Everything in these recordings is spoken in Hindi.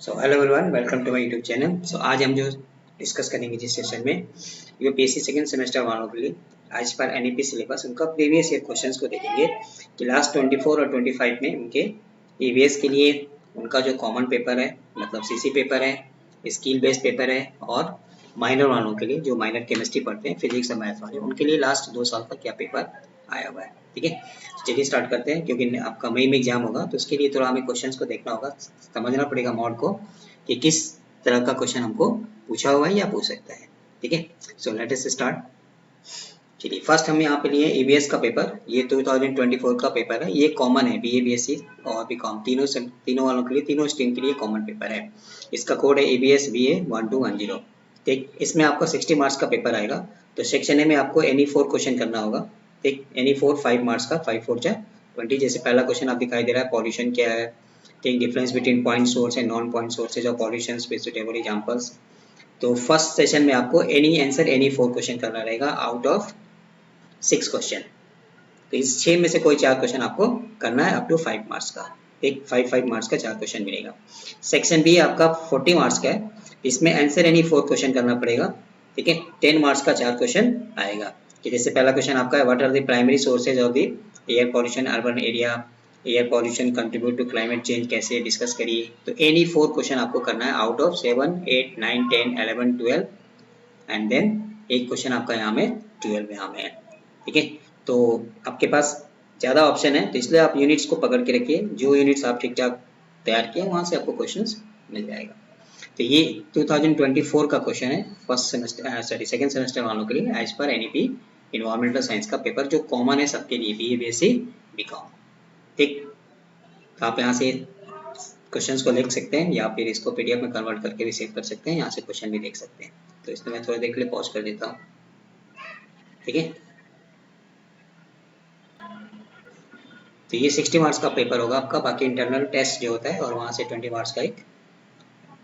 So hello everyone, welcome to my YouTube channel. So आज हम जो डिस्कस करेंगे जिस सेशन में यूपीएससी सेकंड सेमेस्टर वालों के लिए आज पर एनईपी सिलेबस उनका प्रीवियस ईयर क्वेश्चंस को देखेंगे कि लास्ट 24 और 25 में उनके ईवीएस के लिए उनका जो कॉमन पेपर है, मतलब सीसी पेपर है, स्किल बेस्ड पेपर है, और माइनर वालों के लिए जो माइनर केमिस्ट्री पढ़ते हैं, फिजिक्स और मैथ वाले, उनके लिए लास्ट 2 साल का क्या पेपर आया हुआ है। ठीक है, चलिए स्टार्ट करते हैं। क्योंकि आपका मई में एग्जाम होगा तो उसके लिए थोड़ा हमें क्वेश्चंस को देखना होगा, समझना पड़ेगा मॉड को कि किस तरह का क्वेश्चन हमको पूछा हुआ है या पूछ सकता है। ठीक है, सो लेट अस स्टार्ट। चलिए फर्स्ट हम यहाँ पे लिए ईवीएस का पेपर। ये 2024 का पेपर है, ये कॉमन है बीए बीएससी और बीकॉम तीनों वालों के लिए, तीनों स्ट्रीम के लिए कॉमन पेपर है। इसका कोड है EBS BA 1210। ठीक, इसमें आपका 60 मार्क्स का पेपर आएगा। तो सेक्शन ए में आपको एनी 4 क्वेश्चन करना होगा। ठीक, एनी 4 5 मार्क्स का, 5 4 जा 20। जैसे पहला क्वेश्चन आप दिखाई दे रहा है, पॉल्यूशन क्या है। ठीक, difference between point source and non point sources of pollution with suitable examples. तो फर्स्ट सेशन में आपको एनी आंसर एनी 4 क्वेश्चन करना रहेगा आउट ऑफ 6 क्वेश्चन। तो इस 6 में से कोई 4 क्वेश्चन आपको करना है अप टू 5 मार्क्स का। एक 5 मार्क्स का 4 क्वेश्चन मिलेगा। सेक्शन बी आपका 40 मार्क्स का है, इसमें आंसर एनी 4 क्वेश्चन करना पड़ेगा। ठीक है, 10 मार्क्स का 4 क्वेश्चन आएगा। कि जैसे पहला क्वेश्चन आपका है, what are the primary sources of the air pollution urban area, air pollution contribute to climate change, कैसे डिस्कस करिए। तो एनी 4 क्वेश्चन आपको करना है आउट ऑफ 7 8 9 10 11 12 एंड देन एक क्वेश्चन आपका यहाँ में 12 यहाँ में है। ठीक है, तो आपके पास ज़्यादा ऑप्शन है, तो इसलिए आप यूनिट्स को पकड़ के रखिए। जो यूनिट्स आप ठीक ठाक तैयार किए वहाँ से आपको क्वेश्चंस मिल जाएगा। तो ये 2024 का क्वेश्चन है फर्स्ट सेमेस्टर सेकंड सेमेस्टर वालों के लिए एज पर एनईपी इन्वायरमेंटल साइंस का पेपर, जो कॉमन है सबके लिए, बीए बीएससी बीकॉम। ठीक, तो आप यहाँ से क्वेश्चंस को लिख सकते हैं या फिर इसको पीडीएफ में कन्वर्ट करके भी सेव कर सकते हैं, यहाँ से क्वेश्चन भी देख सकते हैं। तो इसमें मैं थोड़ी देर के लिए पॉज कर देता हूँ। ठीक है, तो ये 60 मार्क्स का पेपर होगा आपका। बाकी इंटरनल टेस्ट जो होता है और वहाँ से 20 मार्क्स का एक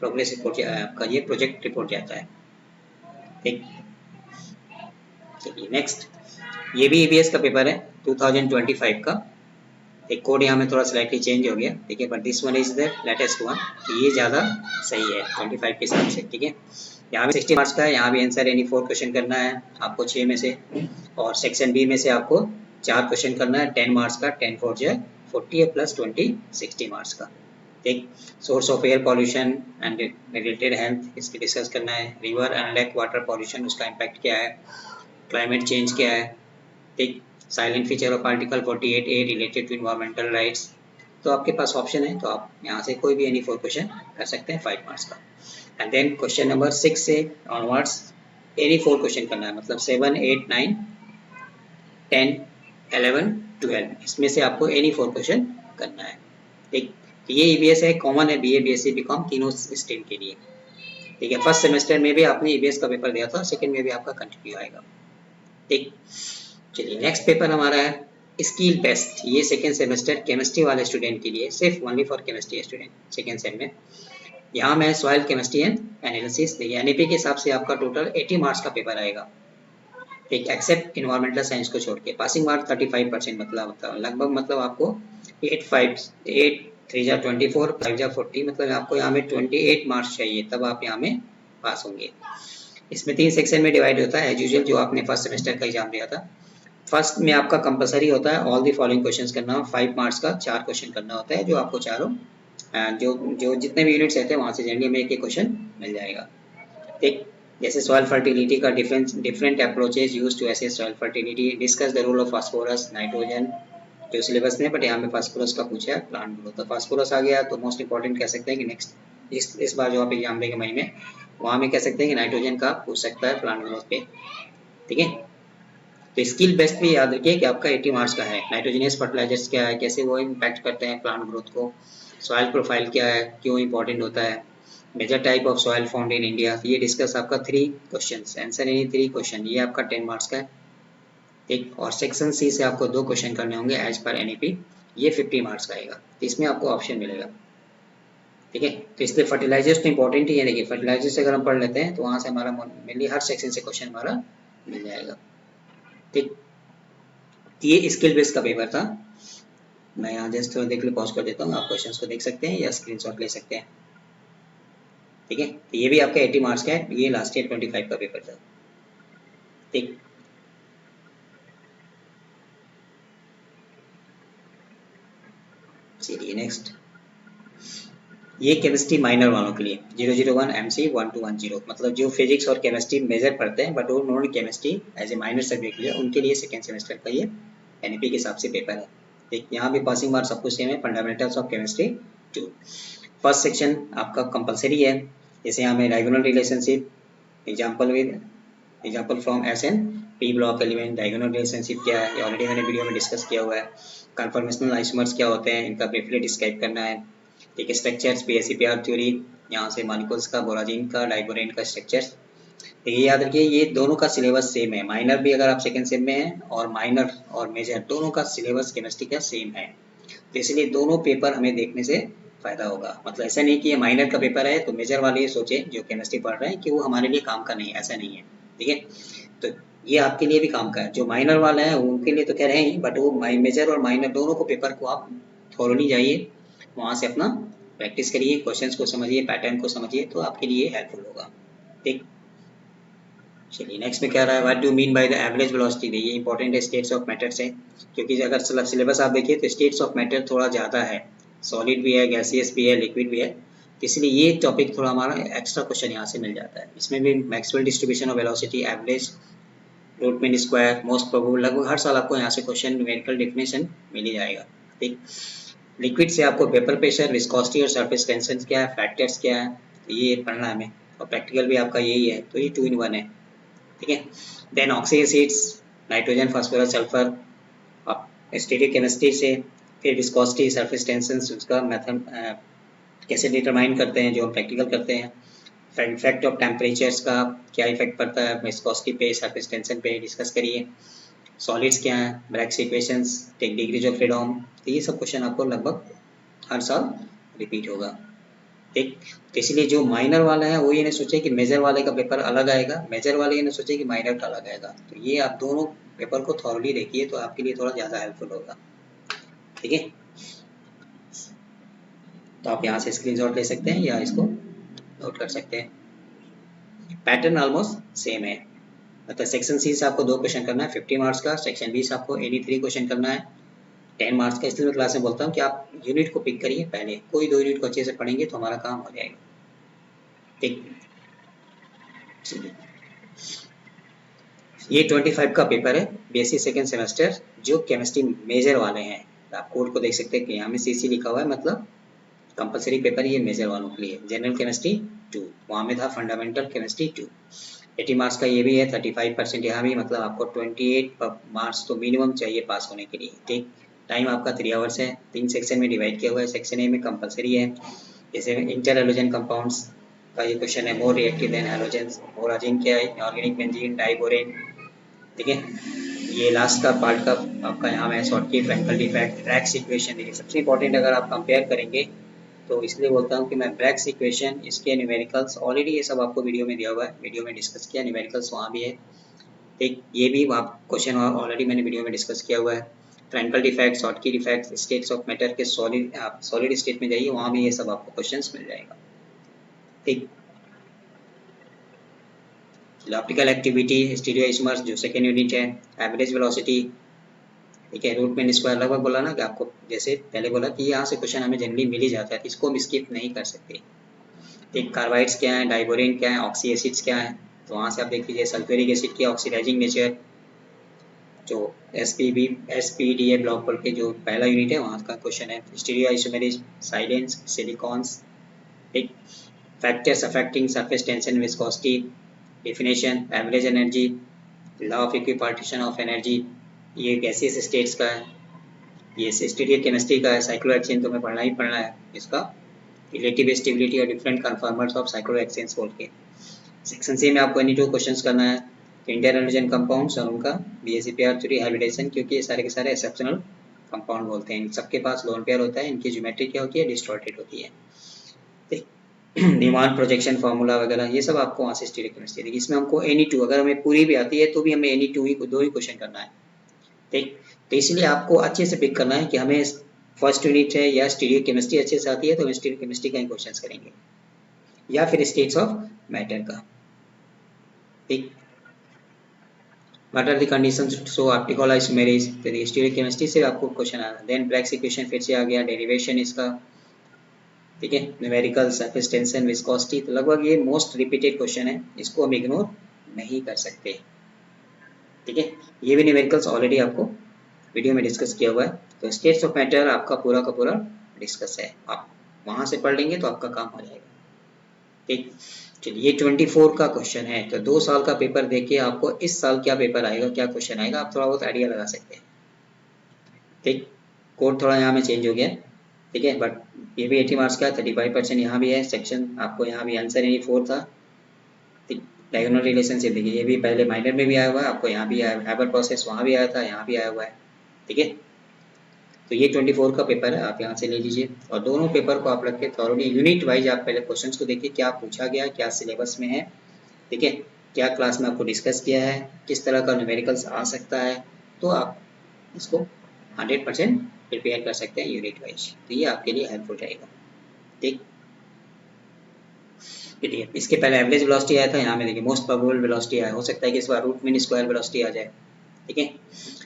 प्रोग्रेस रिपोर्ट आपका ये प्रोजेक्ट रिपोर्ट जाता है। ठीक, चलिए नेक्स्ट, ये भी EBS का पेपर है 2025 का। एक कोड यहाँ में थोड़ा स्लाइटली चेंज हो गया। ठीक है, but this one is the latest one, तो ये ज़्यादा सही है 25 के हिसाब से। ठीक है, यहाँ भी 60 मार्क्स का है, यहाँ भी आंसर एनी 4 क्वेश्चन करना है आपको 6 में से, और सेक्शन बी में से आपको 4 क्वेश्चन करना है 10 मार्क्स का। 10 4 जो है 40 है प्लस 20 60 मार्क्स का। ठीक, source of air pollution and related health इसकी डिस्कस करना है। River and lake water pollution, उसका इम्पैक्ट क्या है। क्लाइमेट चेंज क्या है। ठीक, silent feature of article 48A related to environmental rights. तो आपके पास ऑप्शन है, तो आप यहाँ से कोई भी एनी 4 क्वेश्चन कर सकते हैं 5 मार्क्स का। एंड देन क्वेश्चन नंबर 6 से ऑनवर्ड्स एनी 4 क्वेश्चन करना है, मतलब 7 8 9 10 11 12, इसमें से आपको एनी 4 क्वेश्चन करना है। ठीक, तो ये EBS है, कॉमन है बीए बीएससी बीकॉम तीनों स्ट्रीम के लिए। ठीक है, फर्स्ट सेमेस्टर में भी आपने EBS का पेपर दिया था, सेकंड में भी आपका कंटिन्यू आएगा। ठीक, चलिए नेक्स्ट पेपर हमारा है स्किल बेस्ड। ये सेकेंड सेमेस्टर केमिस्ट्री वाले स्टूडेंट के लिए, सिर्फ only for chemistry student second same में। यहाँ में सॉइल केमिस्ट्री एंड एनालिसिस। देखिए एनईपी के हिसाब से आपका टोटल 80 मार्क्स का पेपर आएगा। ठीक, एक्सेप्ट इन्वायरमेंटल साइंस को छोड़ के। पासिंग मार्क 35%, मतलब लगभग, मतलब आपको 8 5 8 3 जा 24 5 जा 40, मतलब आपको यहाँ में 28 मार्क्स चाहिए, तब आप यहाँ में पास होंगे। इसमें 3 सेक्शन में डिवाइड होता है एज यूजुअल, जो आपने फर्स्ट सेमेस्टर का एग्जाम दिया था। फर्स्ट में आपका कंपलसरी होता है ऑल दी फॉलोइंग क्वेश्चंस करना, 5 मार्क्स का 4 क्वेश्चन करना होता है, जो आपको चारों जो जो जितने भी यूनिट्स रहते हैं वहाँ से जनरली में एक एक क्वेश्चन मिल जाएगा। ठीक, जैसे सॉइल फर्टिलिटी का different approaches use to assess soil fertility, discuss the role of phosphorus nitrogen, जो सिलेबस में, बट यहाँ में फास्फोरस का पूछा है प्लांट ग्रोथ। तो फास्फोरस आ गया तो मोस्ट इंपॉर्टेंट कह सकते हैं कि नेक्स्ट इस बार जो आप एग्जाम देंगे मई में, वहाँ में कह सकते हैं कि नाइट्रोजन का पूछ सकता है प्लांट ग्रोथ पे। ठीक है, तो स्किल बेस्ड भी याद रखिए कि आपका 80 मार्क्स का है। नाइट्रोजनियस फर्टिलाइजर्स क्या है, कैसे वो इम्पैक्ट करते हैं प्लांट ग्रोथ को, सॉइल प्रोफाइल क्या है, क्यों इंपॉर्टेंट होता है, major type of soil found in India. ये डिस्कस आपका 3 क्वेश्चंस, आंसर एनी 3 क्वेश्चन, ये आपका 10 मार्क्स का है। ठीक, और सेक्शन सी से आपको 2 क्वेश्चन करने होंगे एज पर एनईपी, ये 50 मार्क्स का आएगा। तो इसमें आपको ऑप्शन मिलेगा। ठीक है, तो इसलिए फर्टिलाइजर्स तो इंपॉर्टेंट ही है। देखिए फर्टिलाइजर्स से अगर हम पढ़ लेते हैं तो वहाँ से हमारा मेनली हर सेक्शन से क्वेश्चन हमारा मिल जाएगा। ठीक, ये स्किल बेस्ड का पेपर था। मैं यहाँ जस्ट थोड़ी देर के लिए पॉज कर देता हूँ, आप क्वेश्चंस को देख सकते हैं या स्क्रीनशॉट ले सकते हैं। ठीक है। तो ये भी आपका 80 मार्क्स का है, ये लास्ट ईयर 25 का पेपर था। ठीक, चलिए नेक्स्ट, ये केमिस्ट्री माइनर वालों के लिए 001 MC 1210, मतलब जो फिजिक्स और केमिस्ट्री मेजर पढ़ते हैं बट वो उन्होंने chemistry as a minor subject लिया, उनके लिए सेकेंड सेमेस्टर का ये NEP के हिसाब से पेपर है। ठीक, यहाँ भी पासिंग मार्क्स सब कुछ सेम है। Fundamentals of chemistry 2, first section आपका कंपलसरी है। जैसे यहाँ में diagonal relationship, example from SN P block element, diagonal relationship क्या है, ऑलरेडी मैंने वीडियो में डिस्कस किया हुआ है। कन्फॉर्मेशनल आइसोमर्स क्या होते हैं, इनका ब्रीफली डिस्क्राइब करना है। ठीक है, स्ट्रक्चर्स PSEPR थ्योरी, यहाँ से मॉलिक्यूल्स का, बोराजिन का, डाइबोरेन का स्ट्रक्चर्स। तो ये याद रखिए, ये दोनों का सिलेबस सेम है। माइनर भी अगर आप सेकंड सेम में हैं और माइनर और मेजर दोनों का सिलेबस केमिस्ट्री का सेम है, तो इसलिए दोनों पेपर हमें देखने से फायदा होगा। मतलब ऐसा नहीं कि ये माइनर का पेपर है तो मेजर वाले ये सोचे जो केमिस्ट्री पढ़ रहे हैं कि वो हमारे लिए काम का नहीं है, ऐसा नहीं है। ठीक है, तो ये आपके लिए भी काम का है। जो माइनर वाला है उनके लिए तो कह रहे हैं, बट वो मेजर और माइनर दोनों को पेपर को आप थोरोली जाइए, वहाँ से अपना प्रैक्टिस करिए, क्वेश्चंस को समझिए, पैटर्न को समझिए, तो आपके लिए हेल्पफुल होगा। ठीक, चलिए नेक्स्ट में क्या रहा है, what do mean by the average velocity. ये इंपॉर्टेंट है, स्टेट्स ऑफ मैटर से, क्योंकि अगर सिलेबस आप देखिए तो स्टेट्स ऑफ मैटर थोड़ा ज़्यादा है, सॉलिड भी है, गैसियस भी है, लिक्विड भी है, इसलिए ये टॉपिक थोड़ा हमारा एक्स्ट्रा क्वेश्चन यहाँ से मिल जाता है। इसमें भी Maxwell distribution of velocity, average, root mean square, most probable, लगभग हर साल आपको यहाँ से क्वेश्चन न्यूमेरिकल डेफिनेशन मिल ही जाएगा। ठीक, लिक्विड से आपको वेपर प्रेशर, विस्कोसिटी और सरफेस टेंशन क्या है, फैक्टर्स क्या है, तो ये पढ़ना है हमें, और प्रैक्टिकल भी आपका यही है, तो ये 2 in 1 है। ठीक है, then oxy acids, nitrogen, phosphorus, sulphur, static chemistry से, फिर विस्कोसिटी, सरफेस टेंशन, उसका मेथड कैसे डिटरमाइन करते हैं जो हम प्रैक्टिकल करते हैं। इफेक्ट ऑफ टेम्परेचर्स का क्या इफेक्ट पड़ता है विस्कोसिटी पे, सरफेस टेंशन पे, डिस्कस करिए। सॉलिड्स क्या है, Bragg's equations, take degrees of freedom, तो ये सब क्वेश्चन आपको लगभग हर साल रिपीट होगा। ठीक, तो इसलिए जो माइनर वाला है वो ये नहीं सोचे कि मेजर वाले का पेपर अलग आएगा, मेजर वाले ये नहीं सोचे कि माइनर का अलग आएगा। तो ये आप दोनों पेपर को थॉरली देखिए तो आपके लिए थोड़ा ज़्यादा हेल्पफुल होगा। ठीक है, तो आप यहाँ से स्क्रीनशॉट ले सकते हैं या इसको नोट कर सकते हैं। पैटर्न ऑलमोस्ट सेम है, मतलब सेक्शन सी से आपको 2 क्वेश्चन करना है 50 मार्क्स का, सेक्शन बी से आपको 83 क्वेश्चन करना है 10 मार्क्स का। इसलिए मैं क्लास में बोलता हूँ कि आप यूनिट को पिक करिए, पहले कोई 2 यूनिट को अच्छे से पढ़ेंगे तो हमारा काम हो जाएगा। ठीक, ये 25 का पेपर है, BSc सेकेंड सेमेस्टर, जो केमिस्ट्री मेजर वाले हैं। आप कोड को देख सकते हैं कि यहाँ में CC लिखा हुआ है, मतलब कंपलसरी पेपर ये मेजर वालों के लिए। जनरल केमिस्ट्री 2, वहाँ में था फंडामेंटल केमिस्ट्री 2, 80 मार्क्स का ये भी है, 35% यहाँ भी, मतलब आपको 28 मार्क्स तो मिनिमम चाहिए पास होने के लिए। ठीक, टाइम आपका 3 आवर्स है, 3 सेक्शन में डिवाइड किया हुआ है। सेक्शन ए में कंपलसरी है, जैसे इंटर हेलोजन कंपाउंड्स का ये क्वेश्चन है, मोर रिएक्टिव देन हेलोजेंस, बोराजिन क्या है, ऑर्गेनिक बेंजीन, डाइबोरेन। ठीक है, ये लास्ट का पार्ट का आपका यहाँ में शॉर्ट की फ्रैंकल डिफेक्ट, ब्रैग्स इक्वेशन। देखिए सबसे इंपॉर्टेंट अगर आप कंपेयर करेंगे तो इसलिए बोलता हूँ कि मैं ब्रैग्स इक्वेशन, इसके न्यूमेरिकल्स ऑलरेडी ये सब आपको वीडियो में दिया हुआ है, वीडियो में डिस्कस किया, न्यूमेरिकल्स वहाँ भी है। ठीक, ये भी आप क्वेश्चन ऑलरेडी मैंने वीडियो में डिस्कस किया हुआ है। फ्रैंकल डिफेक्ट, शॉर्ट की डिफेक्ट, स्टेट्स ऑफ मैटर के सॉलिड स्टेट में जाइए, वहाँ भी ये सब आपको क्वेश्चन मिल जाएगा। ठीक, ऑप्टिकल एक्टिविटी, स्टीरियो आइसोमर्स जो सेकेंड यूनिट है, एवरेज वेलोसिटी। ठीक है, रूट मीन स्क्वायर, लगभग बोला ना कि आपको जैसे पहले बोला कि यहाँ से क्वेश्चन हमें जनरली मिल ही जाता है, इसको हम स्किप नहीं कर सकते। ठीक, कार्बाइड्स क्या है, डाइबोरेन क्या है, ऑक्सी एसिड्स क्या है, तो वहाँ से आप देख लीजिए सल्फ्यूरिक एसिड की ऑक्सीडाइजिंग नेचर, जो SPDA ब्लॉक पर के जो पहला यूनिट है वहाँ का क्वेश्चन है। Stereo isomerism, silanes, silicones. ठीक, factors affecting surface tension, viscosity, definition, average energy, law of equipartition of energy, ये गैसियस स्टेट्स का है। ये स्टीरियो केमिस्ट्री का है, साइक्लोहेक्सेन तो हमें पढ़ना ही पढ़ना है इसका, रिलेटिव स्टेबिलिटी और डिफरेंट कन्फॉर्मर्स ऑफ साइक्लोहेक्सेन्स बोल के। सेक्शन सी में आपको एनी 2 क्वेश्चंस करना है, इंटर हेलोजन कंपाउंड्स और उनका BSEPR थ्योरी हाइब्रिडेशन, क्योंकि ये सारे के सारे एक्सेप्शनल कंपाउंड बोलते हैं, इन सबके पास लोन पेयर होता है, इनकी ज्योमेट्री क्या होती है, डिस्टॉर्टेड होती है। डिमांड प्रोजेक्शन फार्मूला वगैरह ये सब आपको वहाँ से स्टीरियो केमिस्ट्री देखिए। इसमें हमको एनी 2 अगर हमें पूरी भी आती है तो भी हमें एनी 2 ही 2 ही क्वेश्चन करना है। ठीक, तो इसलिए आपको अच्छे से पिक करना है कि हमें फर्स्ट यूनिट है या स्टीरियो केमिस्ट्री अच्छे से आती है तो हम स्टीरियो केमिस्ट्री का ही क्वेश्चन करेंगे। या फिर स्टेट्स ऑफ मैटर का। ठीक, what are the conditions so optical isomerism, तो स्टीरियो केमिस्ट्री से आपको क्वेश्चन आया। देन ब्रैग्स इक्वेशन फिर से आ गया, डेरिवेशन इसका, ठीक है, न्यूमेरिकल, सरफेस टेंशन, विस्कोसिटी, तो लगभग ये मोस्ट रिपीटेड क्वेश्चन है, इसको हम इग्नोर नहीं कर सकते। ठीक है, ये भी न्यूमेरिकल्स ऑलरेडी आपको वीडियो में डिस्कस किया हुआ है, तो स्टेट्स ऑफ मैटर आपका पूरा का पूरा डिस्कस है, आप वहां से पढ़ लेंगे तो आपका काम हो जाएगा। ठीक, चलिए ये 24 का क्वेश्चन है, तो 2 साल का पेपर देखिए आपको इस साल क्या पेपर आएगा, क्या क्वेश्चन आएगा, आप थोड़ा बहुत आइडिया लगा सकते हैं। ठीक, कोड थोड़ा यहाँ में चेंज हो गया, ठीक है, बट ये भी 80 मार्क्स का, 35% यहाँ भी है सेक्शन, आपको यहाँ भी आंसर एनी 4 था। डायगोनल रिलेशनशिप देखिए, ये भी पहले माइनर में भी आया हुआ है, आपको यहाँ भी आया, हाइपर प्रोसेस वहाँ भी आया था, यहाँ भी आया हुआ है। ठीक है, तो ये 24 का पेपर है, आप यहाँ से ले लीजिए, और दोनों पेपर को आप रख के थॉरोली यूनिट वाइज आप पहले क्वेश्चंस को देखिए, क्या पूछा गया, क्या सिलेबस में है, ठीक है, क्या क्लास में आपको डिस्कस किया है, किस तरह का न्यूमेरिकल्स आ सकता है, तो आप इसको 100% प्रिपेयर कर सकते हैं यूनिट वाइज, तो ये आपके लिए हेल्पफुल रहेगा। ठीक, चलिए इसके पहले एवरेज वेलोसिटी आया था, यहाँ में देखिए मोस्ट प्रोबेबल वेलोसिटी आया, हो सकता है कि इस बार रूट मीन स्क्वायर वेलोसिटी आ जाए। ठीक है,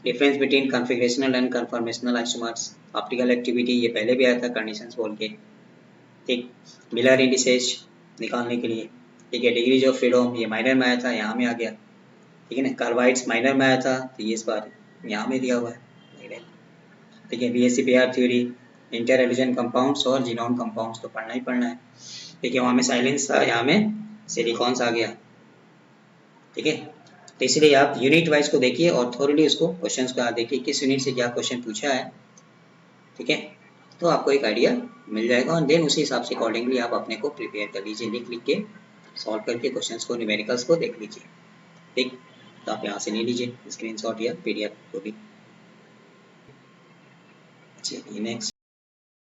difference between configurational and conformational isomers, optical activity, ये पहले भी आया था कंडीशंस बोल के। ठीक, मिलर इंडिसेज निकालने के लिए, ठीक है, डिग्रीज ऑफ फ्रीडम ये माइनर में आया था, यहाँ में आ गया। ठीक है ना, कार्बाइड्स माइनर में आया था, तो ये इस बार यहाँ में दिया हुआ है। ठीक है, BSc BR theory, inter compounds और जीनोन कंपाउंड्स तो पढ़ना ही पढ़ना है। ठीक है, वहाँ में साइलेंस था, यहाँ में सिलिकॉन्स आ गया। ठीक है, तो इसलिए आप यूनिट वाइज को देखिए और थोड़ी उसको क्वेश्चंस को देखिए किस यूनिट से क्या क्वेश्चन पूछा है। ठीक है, तो आपको एक आइडिया मिल जाएगा, और देन उसी हिसाब से अकॉर्डिंगली आप अपने को प्रिपेयर कर लीजिए, लिख लिख के सॉल्व करके क्वेश्चंस को, न्यूमेरिकल्स को देख लीजिए। ठीक, तो आप यहाँ से ले लीजिए स्क्रीनशॉट या पीडीएफ को भी। चलिए नेक्स्ट।